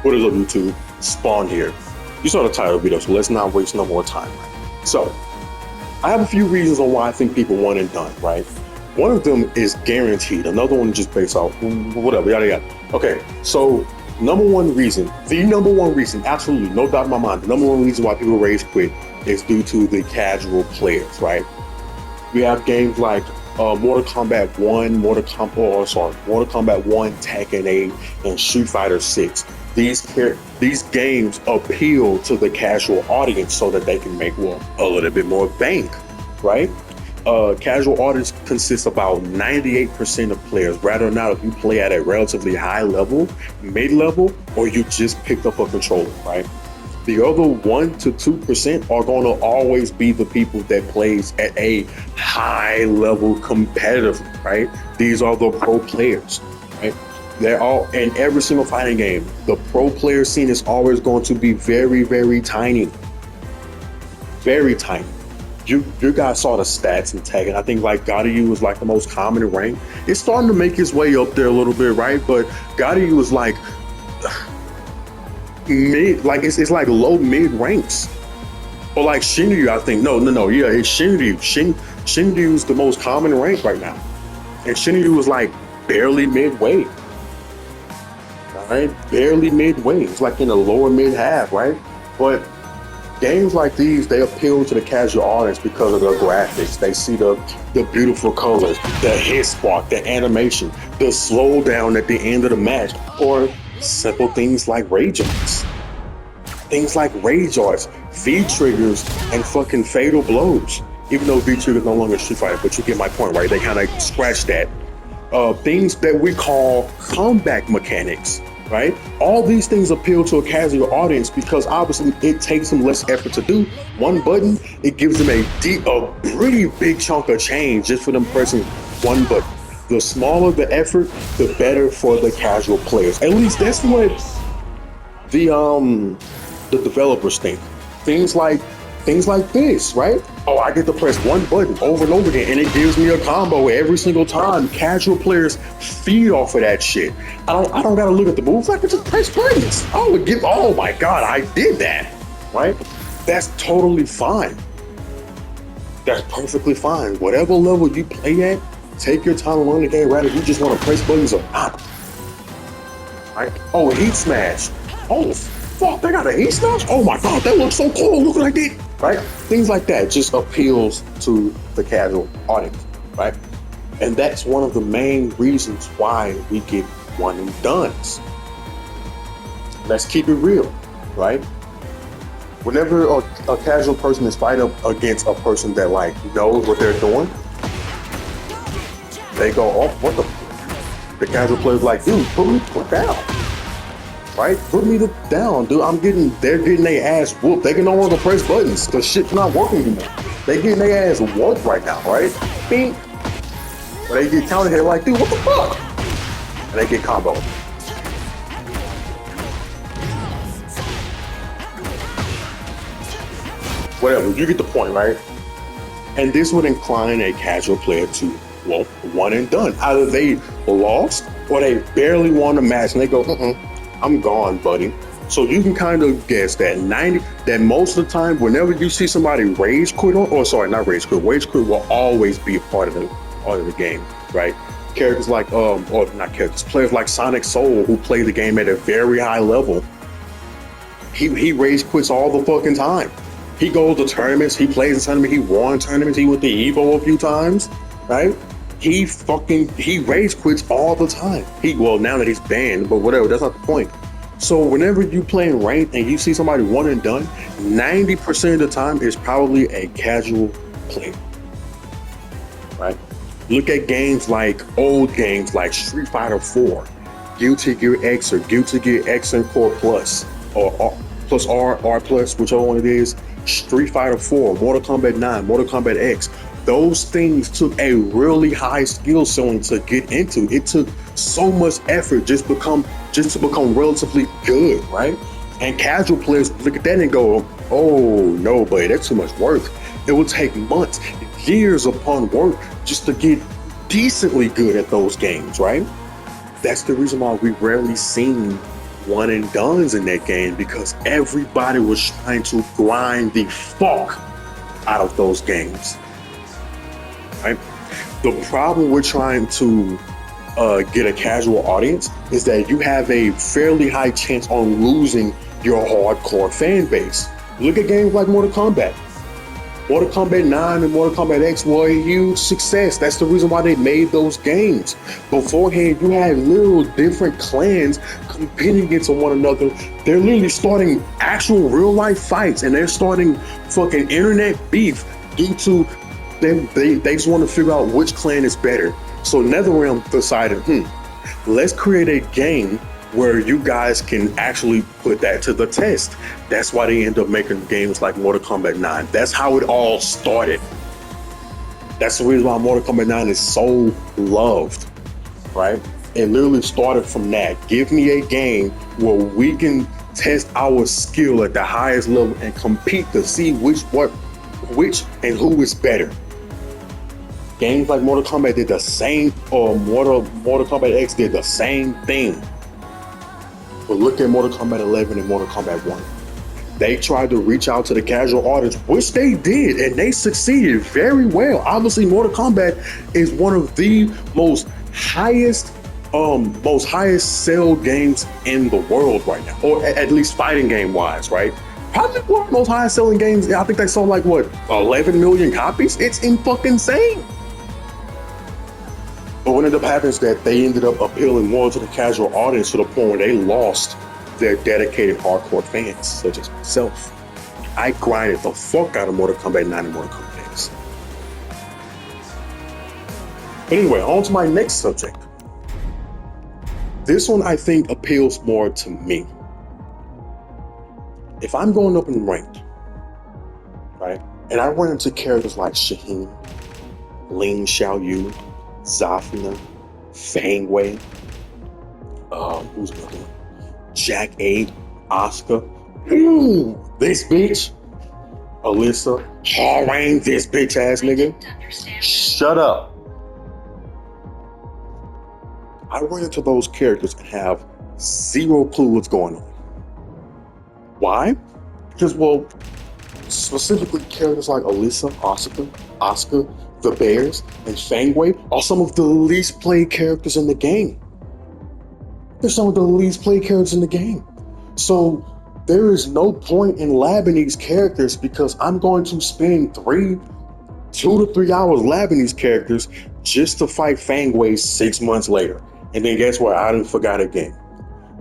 What is up, YouTube? Spawn here. You saw the title video, so let's not waste no more time. So, I have a few reasons on why I think people one and done, right? One of them is guaranteed. Another one just based off whatever, yada yada. Okay, so the number one reason, absolutely, no doubt in my mind, the number one reason why people rage quit is due to the casual players, right? We have games like Mortal Kombat 1, Mortal Kombat 1, Tekken 8, and Street Fighter 6. These games appeal to the casual audience so that they can make a little bit more bank, right? Casual audience consists about 98% of players, rather or not if you play at a relatively high level, mid-level, or you just picked up a controller, right? The other 1 to 2% are going to always be the people that plays at a high level competitive, right? These are the pro players, right? They're all in every single fighting game. The pro player scene is always going to be very, very tiny. Very tiny. You guys saw the stats in Tekken. I think like Gotti was like the most common rank. It's starting to make its way up there a little bit, right? But Gotti was like mid, like it's like low mid ranks. Or like Shinryu, I think. No, yeah, it's Shinryu. Shinryu's the most common rank right now. And Shinryu was like barely midway. Right? Barely midway. It's like in the lower mid half, right? But games like these, they appeal to the casual audience because of their graphics. They see the beautiful colors, the hit spark, the animation, the slowdown at the end of the match, or simple things like rage arts. Things like rage arts, V-triggers, and fucking fatal blows. Even though V-triggers no longer Street Fighter, but you get my point, right? They kind of scratch that. Things that we call comeback mechanics, right? All these things appeal to a casual audience because obviously it takes them less effort to do. One button, it gives them a pretty big chunk of change just for them pressing one button. The smaller the effort, the better for the casual players. At least that's what the developers think. Things like this, right? Oh, I get to press one button over and over again, and it gives me a combo every single time. Casual players feed off of that shit. I don't gotta look at the moves. I can just press buttons. Oh my god, I did that, right? That's totally fine. That's perfectly fine. Whatever level you play at, take your time along the game, right? If you just want to press buttons or not. Right? Oh, heat smash. Oh, fuck, they got a heat smash? Oh my god, that looks so cool. Look what I did. Right? Things like that just appeals to the casual audience, right? And that's one of the main reasons why we get one and dones. Let's keep it real, right? Whenever a casual person is fighting up against a person that like knows what they're doing, they go, oh, what the casual player's like, dude, put me down. Right? Put me down, dude. They're getting their ass whooped. They can no longer press buttons. The shit's not working anymore. They getting their ass whooped right now, right? Bing. But they get counted here like, dude, what the fuck? And they get comboed. Whatever, you get the point, right? And this would incline a casual player to, well, one and done. Either they lost or they barely won the match and they go, I'm gone, buddy. So you can kind of guess that most of the time, whenever you see somebody rage quit rage quit will always be a part of the game, right? Characters like players like Sonic Soul, who play the game at a very high level, he rage quits all the fucking time. He goes to tournaments, he plays in tournaments, he won tournaments, he went to Evo a few times, right? He rage quits all the time. Now that he's banned, but whatever, that's not the point. So whenever you play in ranked and you see somebody one and done, 90% of the time is probably a casual player, right? Look at old games like Street Fighter 4, Guilty Gear X or Guilty Gear X and Core Plus, or plus R Plus, whichever one it is, Street Fighter 4, Mortal Kombat 9, Mortal Kombat X. Those things took a really high skill ceiling to get into. It took so much effort just to become relatively good, right? And casual players look at that and go, oh no, buddy, that's too much work. It will take months, years upon work just to get decently good at those games, right? That's the reason why we rarely seen one and dones in that game because everybody was trying to grind the fuck out of those games. Right? The problem with trying to get a casual audience is that you have a fairly high chance on losing your hardcore fan base. Look at games like Mortal Kombat. Mortal Kombat 9 and Mortal Kombat X were a huge success. That's the reason why they made those games. Beforehand, you had little different clans competing against one another. They're literally starting actual real life fights and they're starting fucking internet beef due to they just want to figure out which clan is better. So NetherRealm decided, let's create a game where you guys can actually put that to the test. That's why they end up making games like Mortal Kombat 9. That's how it all started. That's the reason why Mortal Kombat 9 is so loved, right? It literally started from that. Give me a game where we can test our skill at the highest level and compete to see which and who is better. Games like Mortal Kombat did the same, or Mortal Kombat X did the same thing. But look at Mortal Kombat 11 and Mortal Kombat 1. They tried to reach out to the casual audience, which they did, and they succeeded very well. Obviously, Mortal Kombat is one of the most highest sell games in the world right now, or at least fighting game wise, right? Probably one of the most highest selling games. I think they sold like 11 million copies. It's fucking insane. But what ended up happening is that they ended up appealing more to the casual audience to the point where they lost their dedicated hardcore fans, such as myself. I grinded the fuck out of Mortal Kombat 9 and Mortal Kombat X. But anyway, on to my next subject. This one I think appeals more to me. If I'm going up in ranked, right, and I run into characters like Shaheen, Ling Xiaoyu, Zafina, Fangwei, who's another one? Jack 8, Oscar, this bitch, Alyssa, Harwain, this bitch ass nigga. Shut up. I run into those characters and have zero clue what's going on. Why? Because, specifically characters like Alyssa, Oscar, the Bears, and Fangwei are some of the least played characters in the game. They're some of the least played characters in the game. So there is no point in labbing these characters because I'm going to spend 2 to 3 hours labbing these characters just to fight Fangwei 6 months later. And then guess what? I done forgot again.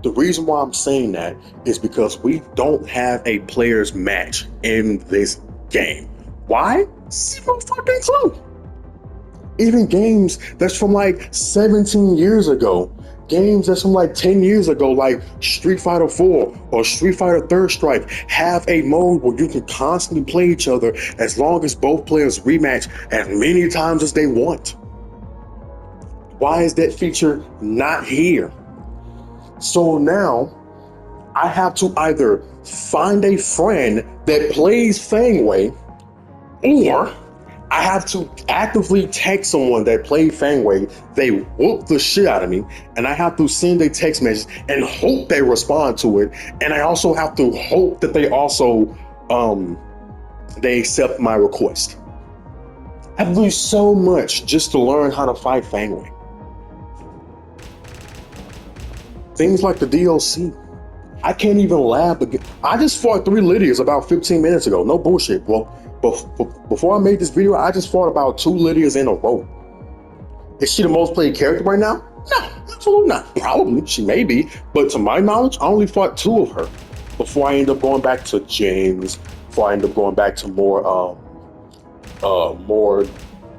The reason why I'm saying that is because we don't have a player's match in this game. Why? Zero fucking clue. Even games that's from like 17 years ago, games that's from like 10 years ago, like Street Fighter 4 or Street Fighter Third Strike, have a mode where you can constantly play each other as long as both players rematch as many times as they want. Why is that feature not here? So now I have to either find a friend that plays Fangwei, or I have to actively text someone that played Fangwei. They whoop the shit out of me, and I have to send a text message and hope they respond to it. And I also have to hope that they also they accept my request. I have to do so much just to learn how to fight Fangwei. Things like the DLC. I can't even lab again. I just fought 3 Lydias about 15 minutes ago. No bullshit. Well, before I made this video, I just fought about 2 Lydias in a row. Is she the most played character right now? No, absolutely not. Probably, she may be. But to my knowledge, I only fought 2 of her before I end up going back to James, before I end up going back to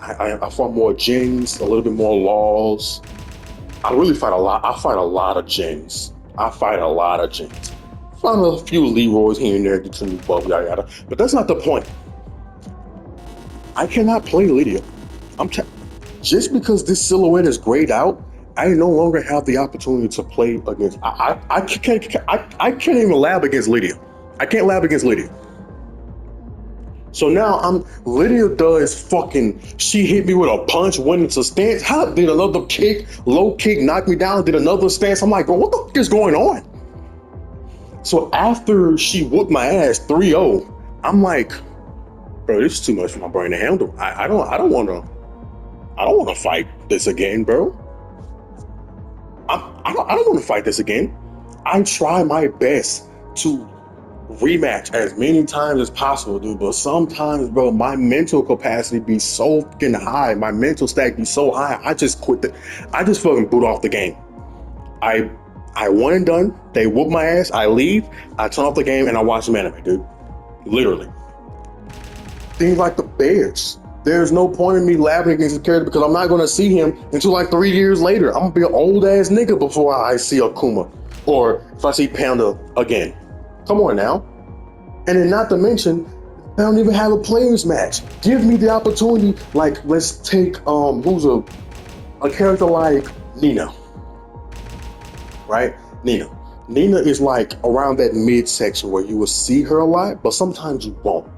I fought more Jins, a little bit more Laws. I really fight a lot. I fight a lot of Jins. Find a few Leroys here and there, get some new buff, yada yada. But that's not the point. I cannot play Lydia. Just because this silhouette is grayed out, I no longer have the opportunity to play against. I can't even lab against Lydia. I can't lab against Lydia. So now Lydia does fucking, she hit me with a punch, went into stance, did another kick, low kick, knocked me down, did another stance. I'm like, bro, what the fuck is going on? So after she whooped my ass 3-0, I'm like, bro, this is too much for my brain to handle. I don't want to fight this again, bro. I don't want to fight this again. I try my best to rematch as many times as possible, dude. But sometimes, bro, my mental capacity be so fucking high. My mental stack be so high. I just quit I just fucking boot off the game. I won and done. They whoop my ass. I leave. I turn off the game and I watch some anime, dude. Literally. Things like the Bears. There's no point in me laughing against this character because I'm not going to see him until like 3 years later. I'm going to be an old ass nigga before I see Akuma or if I see Panda again. Come on now. And then not to mention, I don't even have a players match. Give me the opportunity. Like, let's take who's a character like Nina, right? Nina is like around that mid section where you will see her a lot, but sometimes you won't.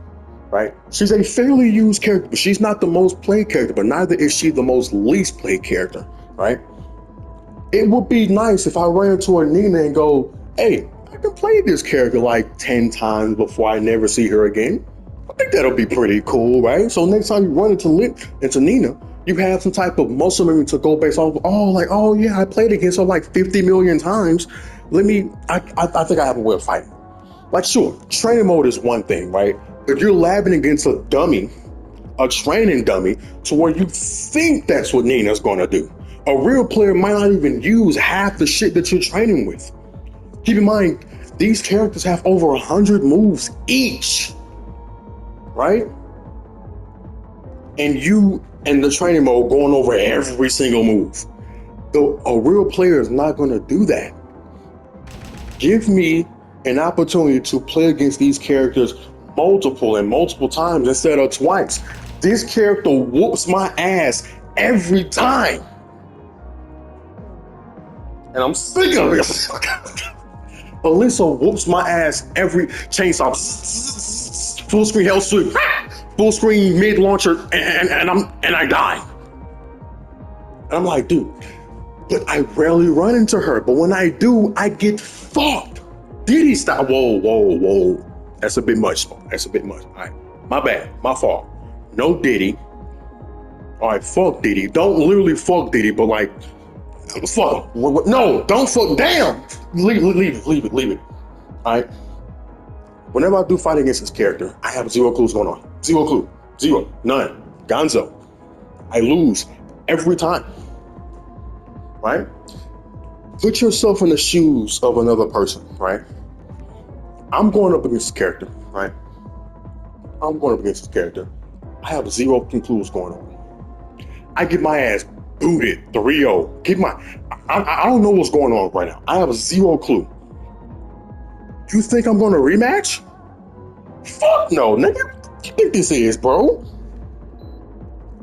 Right? She's a fairly used character, but she's not the most played character, but neither is she the most least played character, right? It would be nice if I ran into a Nina and go, hey, I can play this character like 10 times before I never see her again. I think that'll be pretty cool, right? So next time you run into Nina, you have some type of muscle memory to go based off, oh yeah, I played against her like 50 million times. I think I have a way of fighting. Like, sure, training mode is one thing, right? If you're labbing against a dummy, a training dummy, to where you think that's what Nina's gonna do. A real player might not even use half the shit that you're training with. Keep in mind, these characters have over 100 moves each, right? And you and the training mode going over every single move. Though a real player is not gonna do that. Give me an opportunity to play against these characters multiple times instead of twice. This character whoops my ass every time. And I'm sick of it. Alyssa whoops my ass every chainsaw. Full screen hell sweep. Full screen mid launcher and I die. And I'm like, dude, but I rarely run into her. But when I do, I get fucked. Diddy style. Whoa. That's a bit much. All right, my bad, my fault. No Diddy. All right, fuck Diddy. Don't literally fuck Diddy, but like, fuck. No, don't fuck. Damn. Leave it. All right. Whenever I do fight against this character, I have zero clues going on. Zero, none. Gonzo. I lose every time. Right? Put yourself in the shoes of another person, right? I'm going up against this character, right? I have zero clues going on. I get my ass booted 3-0. I don't know what's going on right now. I have zero clue. You think I'm going to rematch? Fuck no, nigga. What do you think this is, bro?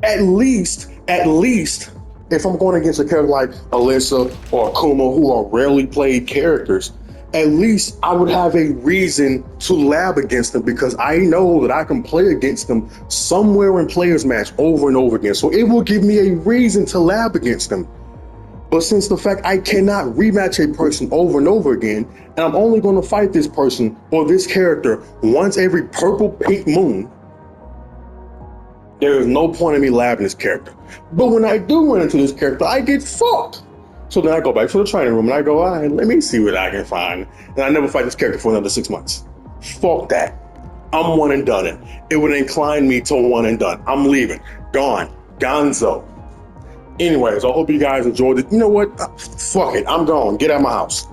At least, if I'm going against a character like Alyssa or Akuma, who are rarely played characters, at least I would have a reason to lab against them because I know that I can play against them somewhere in players match over and over again. So it will give me a reason to lab against them. But since the fact I cannot rematch a person over and over again, and I'm only going to fight this person or this character once every purple pink moon, there is no point in me labbing this character. But when I do run into this character, I get fucked. So then I go back to the training room and I go, all right, let me see what I can find. And I never fight this character for another 6 months. Fuck that. I'm one and done. It would incline me to one and done. I'm leaving. Gone. Gonzo. Anyways, I hope you guys enjoyed it. You know what? Fuck it. I'm gone. Get out of my house.